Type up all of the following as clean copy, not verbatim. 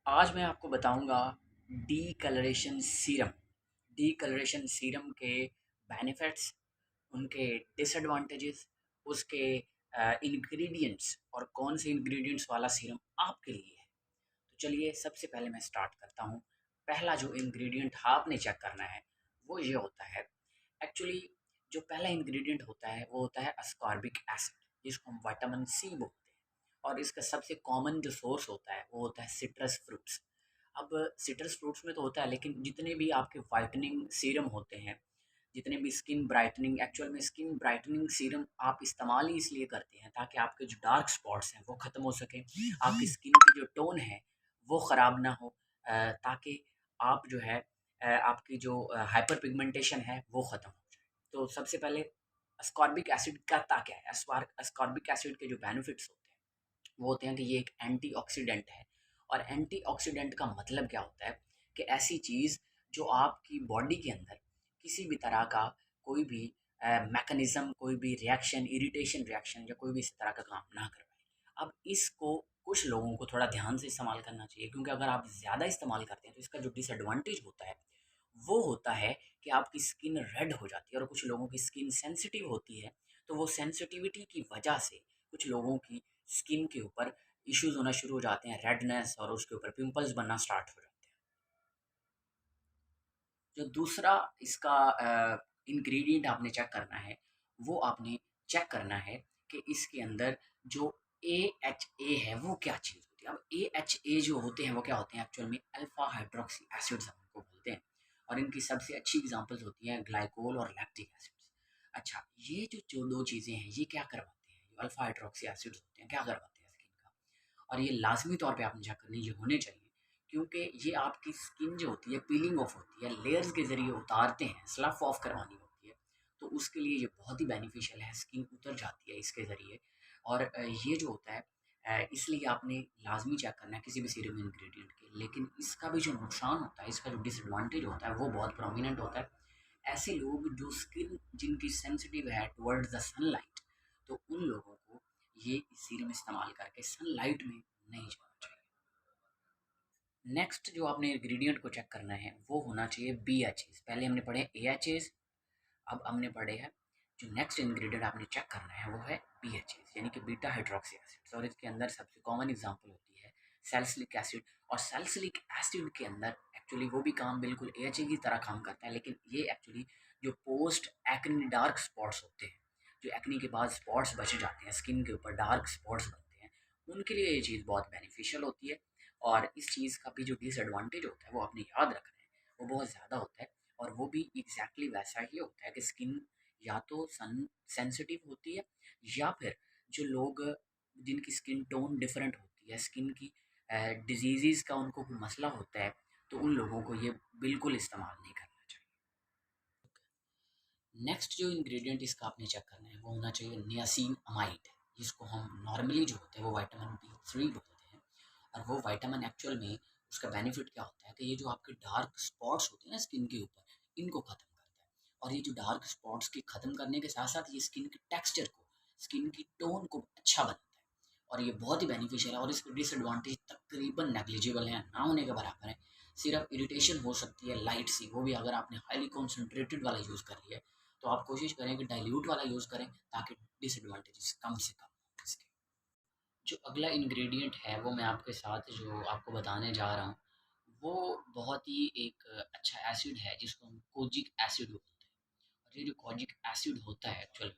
आज मैं आपको बताऊंगा डी सीरम डी सीरम के बेनिफिट्स, उनके डिसएडवांटेजेस, उसके इंग्रेडिएंट्स और कौन से इंग्रेडिएंट्स वाला सीरम आपके लिए है। तो चलिए सबसे पहले मैं स्टार्ट करता हूँ। पहला जो इंग्रेडिएंट आपने चेक करना है वो ये होता है। एक्चुअली जो पहला इंग्रेडिएंट होता है वो होता है अस्कॉर्बिक एसिड, जिसको हम विटामिन सी बोलते हैं। और इसका सबसे कॉमन जो सोर्स होता है वो होता है सिट्रस फ्रूट्स। अब सिट्रस फ्रूट्स में तो होता है, लेकिन जितने भी आपके वाइटनिंग सीरम होते हैं, जितने भी स्किन ब्राइटनिंग, एक्चुअल में स्किन ब्राइटनिंग सीरम आप इस्तेमाल ही इसलिए करते हैं ताकि आपके जो डार्क स्पॉट्स हैं वो ख़त्म हो सके, आपकी स्किन की जो टोन है वो ख़राब ना हो, ताकि आप जो है आपकी जो हाइपर पिगमेंटेशन है वो ख़त्म हो जाए। तो सबसे पहले अस्कॉर्बिक एसिड करता क्या है। अस्कॉर्बिक एसिड के जो बेनिफिट्स होते हैं वो होते हैं कि ये एक एंटीऑक्सीडेंट है। और एंटीऑक्सीडेंट का मतलब क्या होता है कि ऐसी चीज़ जो आपकी बॉडी के अंदर किसी भी तरह का कोई भी मैकेनिज़्म, कोई भी रिएक्शन, इरिटेशन रिएक्शन या कोई भी इस तरह का काम ना करवाए। अब इसको कुछ लोगों को थोड़ा ध्यान से इस्तेमाल करना चाहिए, क्योंकि अगर आप ज़्यादा इस्तेमाल करते हैं तो इसका जो डिसएडवांटेज होता है वो होता है कि आपकी स्किन रेड हो जाती है। और कुछ लोगों की स्किन सेंसिटिव होती है, तो वो सेंसिटिविटी की वजह से कुछ लोगों की स्किन के ऊपर इश्यूज होना शुरू हो जाते हैं, रेडनेस, और उसके ऊपर पिंपल्स बनना स्टार्ट हो जाते हैं। जो दूसरा इसका इंग्रेडिएंट आपने चेक करना है वो आपने चेक करना है कि इसके अंदर जो AHA है वो क्या चीज़ होती है। अब AHA जो होते हैं वो क्या होते हैं, एक्चुअल में अल्फा हाइड्रोक्सी एसिड्स हम उनको बोलते हैं। और इनकी सबसे अच्छी एग्जांपल्स होती हैं ग्लाइकोल और लैक्टिक एसिड्स। अच्छा, ये जो दो चीज़ें हैं ये क्या करवाते हैं, जो अल्फा हाइड्रोक्सी एसिड्स होते हैं क्या करवाते हैं स्किन का। और ये लाजमी तौर पे आपने चेक करनी ये होने चाहिए, क्योंकि ये आपकी स्किन जो होती है पीलिंग ऑफ होती है, लेयर्स के ज़रिए उतारते हैं, स्लफ ऑफ करवानी होती है। तो उसके लिए ये बहुत ही बेनिफिशियल है, स्किन उतर जाती है इसके ज़रिए। और ये जो होता है इसलिए आपने लाजमी चेक करना है किसी भी सीरम इंग्रेडिएंट के। लेकिन इसका भी जो नुकसान होता है, इसका जो डिसएडवांटेज होता है वो बहुत प्रोमिनेंट होता है। ऐसे लोग जो स्किन जिनकी सेंसिटिव है टुवर्ड्स द सनलाइट, तो उन लोगों को ये सीरम इस्तेमाल करके सनलाइट में नहीं जाना चाहिए। नेक्स्ट जो आपने इंग्रेडिएंट को चेक करना है वो होना चाहिए BHAs। पहले हमने पढ़े AHAs, अब हमने पढ़े हैं जो नेक्स्ट इंग्रेडिएंट आपने चेक करना है वो है BHAs, यानी कि बीटा हाइड्रोक्सी एसिड। और इसके अंदर सबसे कॉमन एग्जांपल होती है सैलिसिलिक एसिड। और सैलिसिलिक एसिड के अंदर एक्चुअली वो भी काम बिल्कुल AHA की तरह काम करता है, लेकिन ये एक्चुअली जो पोस्ट एक्ने डार्क स्पॉट्स होते हैं, जो एक्ने के बाद स्पॉट्स बच जाते हैं स्किन के ऊपर, डार्क स्पॉट्स बनते हैं, उनके लिए ये चीज़ बहुत बेनिफिशियल होती है। और इस चीज़ का भी जो डिसएडवांटेज होता है वो आपने याद रखना है, वो बहुत ज़्यादा होता है। और वो भी एग्जैक्टली वैसा ही होता है कि स्किन या तो सन सेंसिटिव होती है, या फिर जो लोग जिनकी स्किन टोन डिफरेंट होती है, स्किन की डिजीज़ का उनको कोई मसला होता है, तो उन लोगों को ये बिल्कुल इस्तेमाल नहीं करना चाहिए। नेक्स्ट जो इंग्रेडिएंट इसका आपने चेक करना है वो होना चाहिए नियासिन अमाइड, जिसको हम नॉर्मली जो होते हैं वो विटामिन B3 बोलते हैं। और वो विटामिन एक्चुअल में उसका बेनिफिट क्या होता है कि ये जो आपके डार्क स्पॉट्स होते हैं ना स्किन के ऊपर, इनको ख़त्म करता है। और ये जो डार्क स्पॉट्स के ख़त्म करने के साथ साथ ये स्किन के टेक्सचर को, स्किन की टोन को अच्छा बनाता है। और ये बहुत ही बेनिफिशियल है। और इसके डिसएडवांटेज तकरीबन नेग्लिजिबल हैं, ना होने के बराबर है। सिर्फ इरिटेशन हो सकती है लाइट सी, वो भी अगर आपने हाईली कॉन्सेंट्रेटेड वाला यूज़ कर लिया है। तो आप कोशिश करें कि डाइल्यूट वाला यूज़ करें ताकि डिसएडवांटेजेस कम से कम हो इसके। जो अगला इंग्रेडिएंट है वो मैं आपके साथ जो आपको बताने जा रहा हूँ वो बहुत ही एक अच्छा एसिड है जिसको हम कोजिक एसिड बोलते हैं। और ये जो कोजिक एसिड होता है एक्चुअल,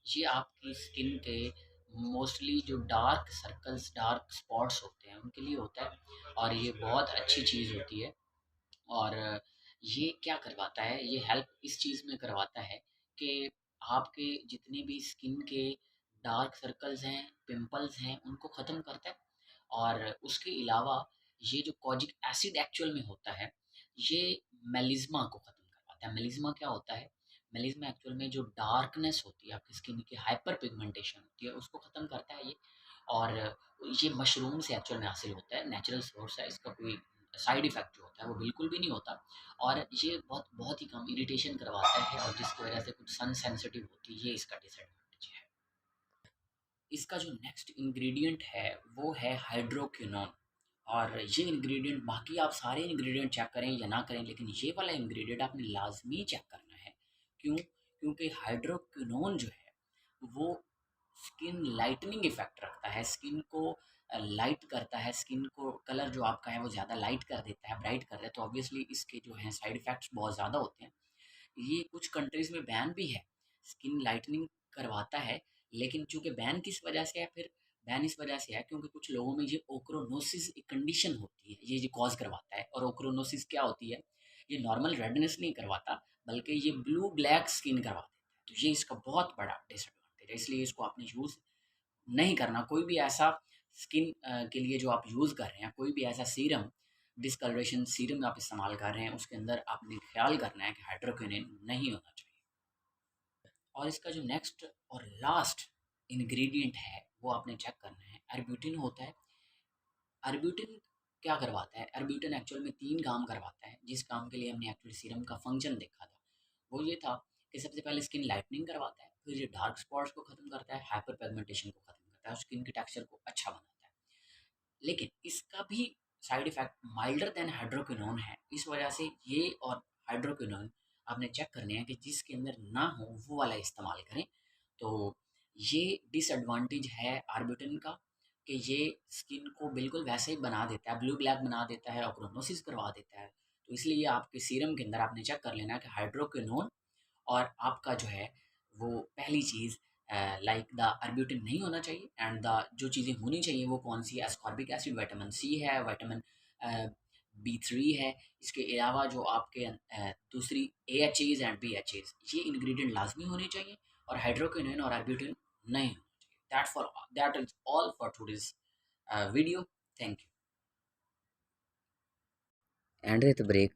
ये आपकी स्किन के मोस्टली जो डार्क सर्कल्स, डार्क स्पॉट्स होते हैं उनके लिए होता है। और ये बहुत अच्छी चीज़ होती है। और ये क्या करवाता है, ये हेल्प इस चीज़ में करवाता है कि आपके जितने भी स्किन के डार्क सर्कल्स हैं, पिंपल्स हैं, उनको ख़त्म करता है। और उसके अलावा ये जो कॉजिक एसिड एक्चुअल में होता है, ये मेलिस्मा को ख़त्म करवाता है। मेलिस्मा क्या होता है? मेलिस्मा एक्चुअल में जो डार्कनेस होती है आपकी स्किन की, हाइपर पिगमेंटेशन होती है, उसको ख़त्म करता है ये। और ये मशरूम से एक्चुअल में हासिल होता है, नेचुरल सोर्स है, इसका कोई साइड इफ़ेक्ट जो होता है वो बिल्कुल भी नहीं होता। और ये बहुत बहुत ही कम इरिटेशन करवाता है, और जिसकी वजह से कुछ सन सेंसिटिव होती है, ये इसका डिसएडवांटेज है। इसका जो नेक्स्ट इंग्रेडिएंट है वो है हाइड्रोक्विनोन। और ये इंग्रेडिएंट बाकी आप सारे इंग्रेडिएंट चेक करें या ना करें, लेकिन ये वाला इंग्रेडिएंट आपने लाज़मी चेक करना है। क्यों? क्योंकि हाइड्रोक्विनोन जो है वो स्किन लाइटनिंग इफ़ेक्ट रखता है, स्किन को लाइट करता है, स्किन को कलर जो आपका है वो ज़्यादा लाइट कर देता है, ब्राइट कर देता है, तो ऑब्वियसली इसके जो हैं साइड इफ़ेक्ट्स बहुत ज़्यादा होते हैं। ये कुछ कंट्रीज़ में बैन भी है, स्किन लाइटनिंग करवाता है, लेकिन चूँकि बैन किस वजह से है फिर? बैन इस वजह से है क्योंकि कुछ लोगों में ये ओक्रोनोसिस एक कंडीशन होती है, ये कॉज़ करवाता है। और ओक्रोनोसिस क्या होती है? ये नॉर्मल रेडनेस नहीं करवाता, बल्कि ये ब्लू ब्लैक स्किन करवा देता है। तो ये इसका बहुत बड़ा डिसएडवांटेज है, इसलिए इसको आपने यूज़ नहीं करना। कोई भी ऐसा स्किन के लिए जो आप यूज़ कर रहे हैं, कोई भी ऐसा सीरम, डिस्कलरेशन सीरम आप इस्तेमाल कर रहे हैं, उसके अंदर आपने ख़्याल करना है कि हाइड्रोक्विनोन नहीं होना चाहिए। और इसका जो नेक्स्ट और लास्ट इंग्रेडिएंट है, वो आपने चेक करना है, आर्ब्यूटिन होता है। आर्ब्यूटिन क्या करवाता है? आर्ब्यूटिन एक्चुअल में 3 काम करवाता है, जिस काम के लिए हमने एक्चुअली सीरम का फंक्शन देखा था। वो ये था कि सबसे पहले स्किन लाइटनिंग करवाता है, फिर ये डार्क स्पॉट्स को ख़त्म करता है, हाइपर पिगमेंटेशन को ख़त्म करता है और स्किन के टेक्सचर को अच्छा बनाता है। लेकिन इसका भी side effect milder than hydroquinone है। इस वजह से ये और हाइड्रोक्विनोन आपने चेक करने हैं कि जिसके अंदर ना हो वो वाला इस्तेमाल करें। तो ये डिसएडवांटेज है आर्बुटिन का कि ये स्किन को बिल्कुल वैसे ही बना देता है, ब्लू ब्लैक बना देता है, ऑक्रोनोसिस करवा देता है। तो इसलिए आपके सीरम के अंदर आपने चेक कर लेना है कि हाइड्रोक्विनोन और आपका जो है वो पहली चीज़ लाइक द आर्ब्यूटिन नहीं होना चाहिए, एंड द जो चीज़ें होनी चाहिए वो कौन सी है? एस्कॉर्बिक एसिड, विटामिन सी है, विटामिन बी3 है। इसके अलावा जो आपके दूसरी AHAs एंड BHAs, ये इंग्रेडिएंट लाजमी होने चाहिए, और हाइड्रोक्विनोन और आर्ब्यूटिन नहीं होना चाहिए। That is all for today's video. Thank you. And with break